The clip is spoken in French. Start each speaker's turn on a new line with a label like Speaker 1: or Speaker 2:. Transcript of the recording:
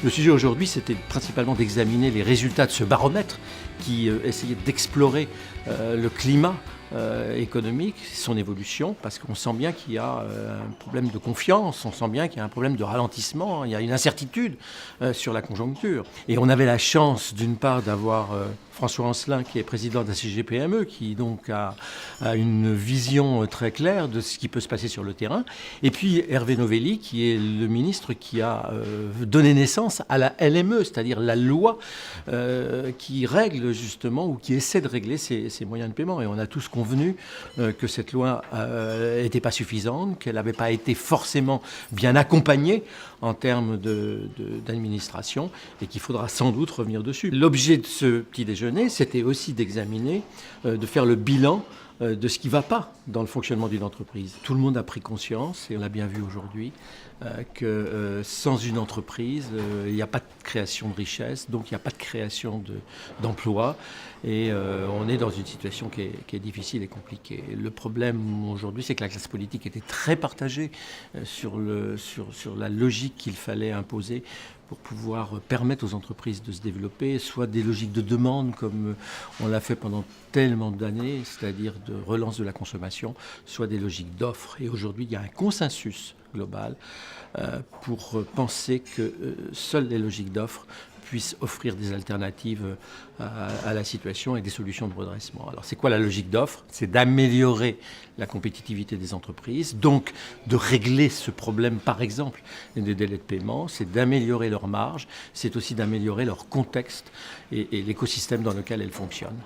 Speaker 1: Le sujet aujourd'hui, c'était principalement d'examiner les résultats de ce baromètre qui essayait d'explorer le climat économique, son évolution, parce qu'on sent bien qu'il y a un problème de confiance, on sent bien qu'il y a un problème de ralentissement, il y a une incertitude sur la conjoncture. Et on avait la chance, d'une part, d'avoir François Ancelin, qui est président de la CGPME, qui donc a une vision très claire de ce qui peut se passer sur le terrain. Et puis Hervé Novelli, qui est le ministre qui a donné naissance à la LME, c'est-à-dire la loi qui règle justement, ou qui essaie de régler ces moyens de paiement. Et on a tous convenu que cette loi n'était pas suffisante, qu'elle n'avait pas été forcément bien accompagnée en termes d'administration, et qu'il faudra sans doute revenir dessus. L'objet de ce petit déjeuner, c'était aussi d'examiner, de faire le bilan de ce qui ne va pas dans le fonctionnement d'une entreprise. Tout le monde a pris conscience, et on l'a bien vu aujourd'hui, que sans une entreprise, il n'y a pas de création de richesse, donc il n'y a pas de création d'emplois, et on est dans une situation qui est difficile et compliquée. Le problème aujourd'hui, c'est que la classe politique était très partagée sur la logique qu'il fallait imposer pour pouvoir permettre aux entreprises de se développer, soit des logiques de demande, comme on l'a fait pendant tellement d'années, c'est-à-dire de relance de la consommation, soit des logiques d'offres. Et aujourd'hui, il y a un consensus global pour penser que seules les logiques d'offres puissent offrir des alternatives à la situation et des solutions de redressement. Alors c'est quoi la logique d'offre ? C'est d'améliorer la compétitivité des entreprises, donc de régler ce problème par exemple des délais de paiement, c'est d'améliorer leurs marges, c'est aussi d'améliorer leur contexte et l'écosystème dans lequel elles fonctionnent.